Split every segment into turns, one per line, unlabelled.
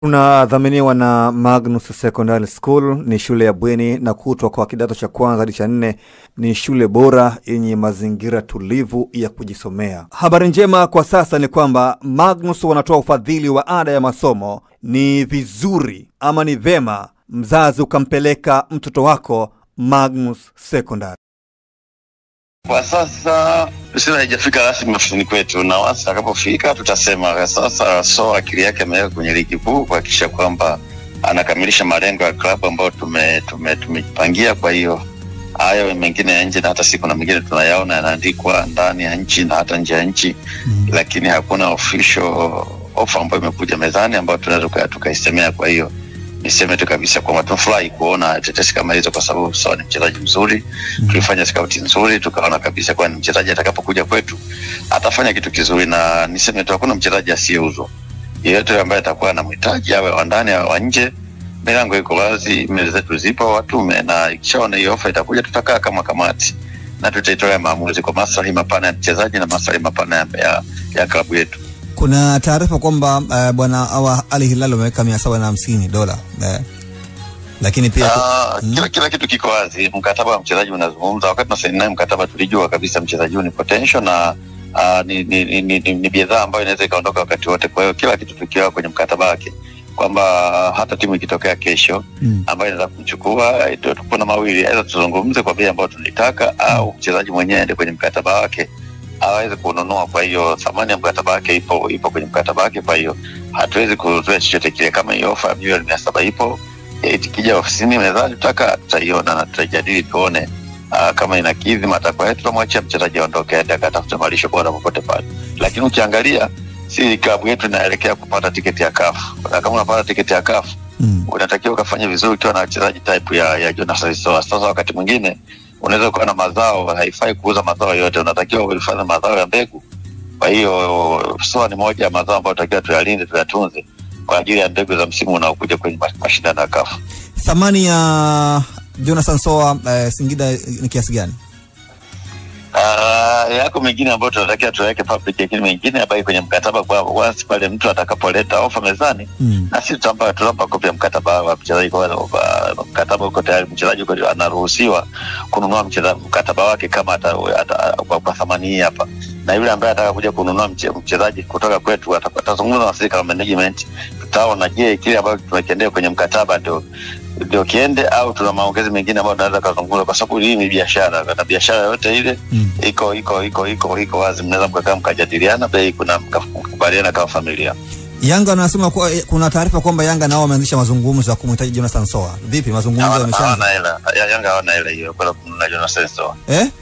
Tunadhaminiwa na Magnus Secondary School. Ni shule ya bweni na kutwa kwa kidato cha kwanza hadi cha 4. Ni shule bora yenye mazingira tulivu ya kujisomea. Habari njema kwa sasa ni kwamba Magnus wanatoa ufadhili wa ada ya masomo. Ni vizuri ama ni vema mzazi ukampeleka mtoto wako Magnus Secondary.
Kwa sasa sisi haijafika rasmi mafundini kwetu, na wasa atakapofika tutasema. Kwa sasa akili yake ameweka kwenye ligi kuu kuhakikisha kwamba anakamilisha malengo ya klabu ambayo tumejipangia. Kwa hiyo hayo mengine ya nje na hata siku na mengine tunayaona yanaandikwa ndani ya nchi na hata nje ya nchi, lakini hakuna official offer ambayo imekuja mezani ambayo tunaweza tukaisemea. Kwa hiyo niseme tu kabisa kwamba tunafurahi kuona tetesi kama hizo, kwa sababu Soa ni mchezaji mzuri. Tulifanya scout nzuri, tukaona kabisa kwa mchezaji atakapokuja kwetu atafanya kitu kizuri, na niseme tu hakuna mchezaji asiyeuzwa. Yeyote ambaye atakuwa anamhitaji, awe wa ndani au wa nje, milango iko wazi, meza zetu zipo watume, na ikishaona hiyo offer itakuja tutakaa kama kamati na tutaitoa maamuzi kwa maslahi mapana ya mchezaji na maslahi mapana ya klabu yetu.
Kuna taarifa kwamba bwana Ali Hilal ameweka $750. Lakini pia
kila kitu kiko wazi. Mkataba wa mchezaji unazungumza. Wakati tunasaini naye mkataba tulijua kabisa mchezaji ni potential na ni bidhaa ambayo inaweza ikaondoka wakati wote. Kwa hiyo kila kitu tukiwa kwenye mkataba wake, kwamba hata timu ikitokea kesho ambayo inaweza kumchukua, tupo na mawili, aidha tuzungumze kwa bei ambayo tunataka au mchezaji mwenyewe aende kwenye mkataba wake aweze kununua. Kwa hiyo thamani ya mkataba wake ipo kwenye mkataba wake. Kwa hiyo hatuwezi kuzoea chochote kile. Kama hiyo ofa milioni 700 ipo, ikija ofisini mezani tutaiona na tutajadili tuone kama inakidhi matakwa yetu, tumwachie mchezaji aondoke aende akatafuta malisho bora popote pale. Lakini ukiangalia si klabu yetu inaelekea kupata tiketi ya CAF. Na kama unapata tiketi ya CAF, unatakiwa kufanya vizuri ukiwa na wachezaji type ya Jonathan Soa. Sasa wakati mwingine unaweza kuwa na mazao, haifai kuuza mazao yote, unatakiwa kuhifadhi mazao ya mbegu. Kwa hiyo Soa ni moja ya mazao ambayo tunatakiwa tuyalinde, tuyatunze kwa ajili ya mbegu za msimu unaokuja kwenye mashindano ya CAF.
Thamani ya Jonathan Soa Singida ni kiasi gani?
Yako mengine ambayo tunatakiwa tuweke public, lakini mengine abaki kwenye mkataba. Kwa once pale mtu atakapoleta ofa mezani, na sisi tutampa kopi ya mkataba wa mchezaji. Kwa mkataba uko tayari, mchezaji uko anaruhusiwa kununua mkataba wake kama kwa thamani hii hapa, na yule ambaye atakakuja kununua mchezaji kutoka kwetu atazungumza na sisi kama management, tutaona je kile ambacho tumekiendea kwenye mkataba ndio kiende au tuna maongezi mengine ambayo tunaweza kuzungumza, kwa sababu hii ni biashara, na biashara yote ile iko wazi. Mnaweza mkakaa mkajadiliana bei, kuna mkakubaliana kama familia.
Yanga anasema kuna taarifa kwamba Yanga nao wameanzisha mazungumzo ya kumhitaji Jonathan Soa. Vipi mazungumzo yameshaanza?
Yanga hawana hela hiyo kwa kununua Jonathan Soa.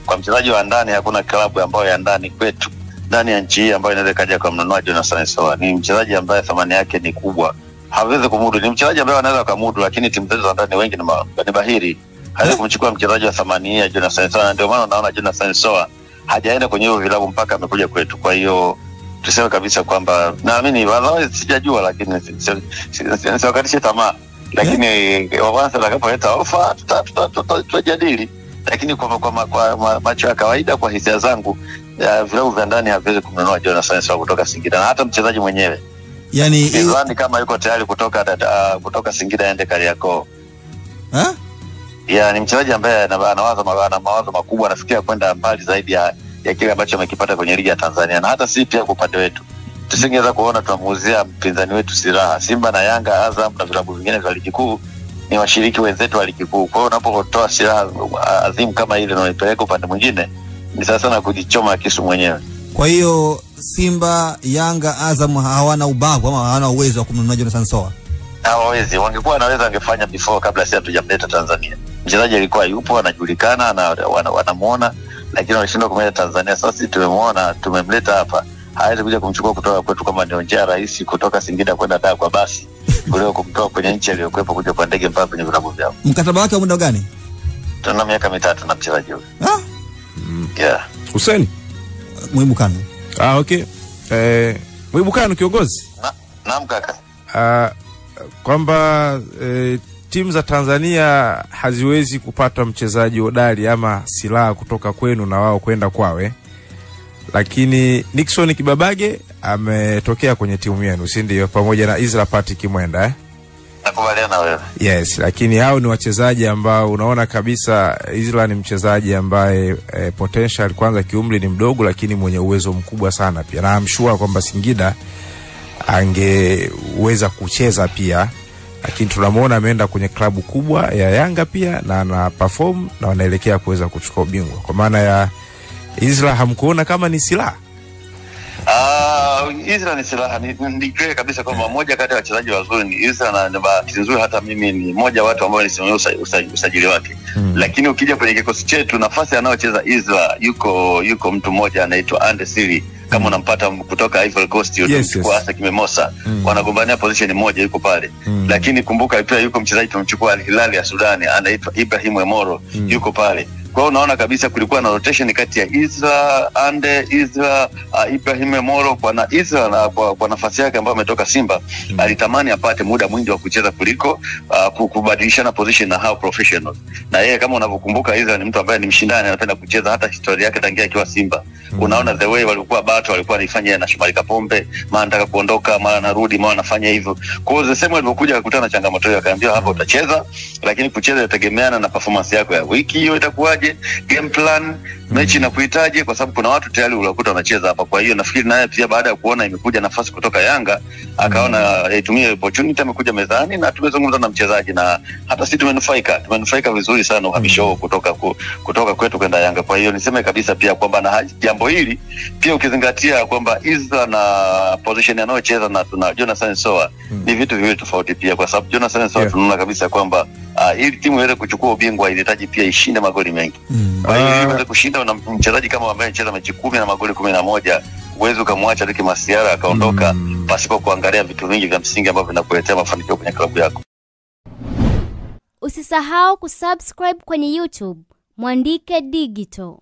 Kwa mchezaji wa ndani hakuna klabu ambayo ya ndani kwetu ndani ya nchi hii ambayo inaweza kaja kwa mnunua Jonathan Soa. Ni mchezaji ambaye thamani yake ni kubwa, hawezi kumudu. Ni mchezaji ambaye anaweza kumudu, lakini timu zetu za ndani wengi ni bahiri, hawezi kumchukua mchezaji wa thamani ya Jonathan Soa. Ndio maana unaona Jonathan Soa hajaenda kwenye hiyo vilabu mpaka amekuja kwetu. Kwa hiyo tuseme kabisa kwamba naamini wala sijajua, lakini siwakatishe tamaa. Lakini wawanza atakapoleta ofa tutajadili, lakini kwa macho ya kawaida, kwa hisia zangu, vilabu vya ndani haviwezi kumnunua Jonathan Soa kutoka Singida, na hata mchezaji mwenyewe yani kama yuko tayari kutoka Singida aende Kariakoo. Ni mchezaji ambaye ana mawazo makubwa, anafikiria kwenda mbali zaidi ya kile ambacho amekipata kwenye ligi ya Tanzania. Na hata sisi pia kwa upande wetu tusingeweza kuona tunamuuzia mpinzani wetu silaha. Simba na Yanga, Azam na vilabu vingine vya ligi kuu ni washiriki wenzetu wa ligi kuu. Kwa hiyo unapotoa silaha adhimu kama ile na unaipeleka upande mwingine, ni sana kujichoma kisu mwenyewe. Kwa hiyo Simba, Yanga, Azam hawana ubavu ama hawana uwezo wa kumnunua Jonathan Soa? Hawawezi. Wangekuwa wanaweza, angefanya before, kabla sisi hatujamleta Tanzania. Mchezaji alikuwa yupo, anajulikana na wanamuona, lakini walishindwa kumleta Tanzania. Sasa sisi tumemuona, tumemleta hapa. Hawezi kuja kumchukua kutoka kwetu kama ndio njia rahisi kutoka Singida kwenda Dar kwa basi, kuliko kumtoa kwenye nchi aliyokuepo kuja kwa ndege mpaka kwenye vilabu vyao. Mkataba wake wa muda gani? Tuna miaka 3 na mchezaji huyo.
Hussein
Mwibukano.
Okay. Mwibukano kiongozi.
Naam kaka.
Kwamba timu za Tanzania haziwezi kupata mchezaji hodari ama silaha kutoka kwenu na wao kwenda kwawe. Lakini Nixon Kibabage ametokea kwenye timu yenu, si ndio? Pamoja na Isla Patrick Mwenda
Nakubaliana wewe.
Yes, lakini hao ni wachezaji ambao unaona kabisa Isla ni mchezaji ambaye potential kwanza kiumri ni mdogo, lakini mwenye uwezo mkubwa sana pia. Na amshua kwamba Singida angeweza kucheza pia, lakini tunamuona ameenda kwenye klabu kubwa ya Yanga pia na ana perform na wanaelekea kuweza kuchukua ubingwa. Kwa maana ya Isla hamkuona kama ni silaha?
Isla ni silaha. Ni kweli kabisa kwamba moja kati ya wachezaji wazuri ni Isla, na bahati nzuri hata mimi ni mmoja watu ambao nisimamia usajili wake. Lakini ukija kwenye kikosi chetu, nafasi anayocheza Isla, yuko mtu mmoja anaitwa Ande Siri, kama unampata kutoka Ivory Coast, yuko hasa Kimemosa, wanagombania position moja, yuko pale. Lakini kumbuka pia yuko mchezaji tumchukua Al Hilal ya Sudani anaitwa Ibrahim Emoro, yuko pale. Kwa hiyo unaona kabisa kulikuwa na rotation kati ya Isla, Ande, Isla, Ibrahim Emoro. Kwa Isla na kwa nafasi yake ambayo ametoka Simba, alitamani apate muda mwingi wa kucheza kuliko kubadilishana position na hao professionals. Na yeye kama unavyokumbuka, Isla ni mtu ambaye ni mshindani, anapenda kucheza, hata historia yake tangia akiwa Simba. Unaona the way walikuwa bato, walikuwa anifanya na Shomari Kapombe, maana anataka kuondoka, maana anarudi, maana anafanya hivyo. Kwa hiyo sema alipokuja akakutana na changamoto hiyo, akaambia hapa utacheza, lakini kucheza inategemeana na performance yako ya wiki hiyo itakuwaje, game plan, mechi inakuhitaji, kwa sababu kuna watu tayari unakuta wanacheza hapa. Kwa hiyo nafikiri naye pia baada ya kuona imekuja nafasi kutoka Yanga, akaona aitumie opportunity, amekuja mezani na tumezungumza na mchezaji, na hata sisi tumenufaika vizuri sana uhamisho kutoka kwetu kwenda Yanga. Kwa hiyo niseme kabisa pia kwamba na jambo hili pia ukizingatia kwamba Isla na position anayocheza na tuna Jonathan Soa ni vitu viwili tofauti pia, kwa sababu Jonathan Soa tunaona kabisa kwamba ili timu iweze kuchukua ubingwa inahitaji pia ishinde magoli mengi. Kwa hiyo ili iweze kushinda na mchezaji kama ambaye anacheza mechi 10 na magoli 11, uwezo kumwacha Ricky Masiara akaondoka pasipo kuangalia vitu vingi vya msingi ambavyo vinakuletea mafanikio kwenye klabu yako.
Usisahau kusubscribe kwenye YouTube Mwandike Digital.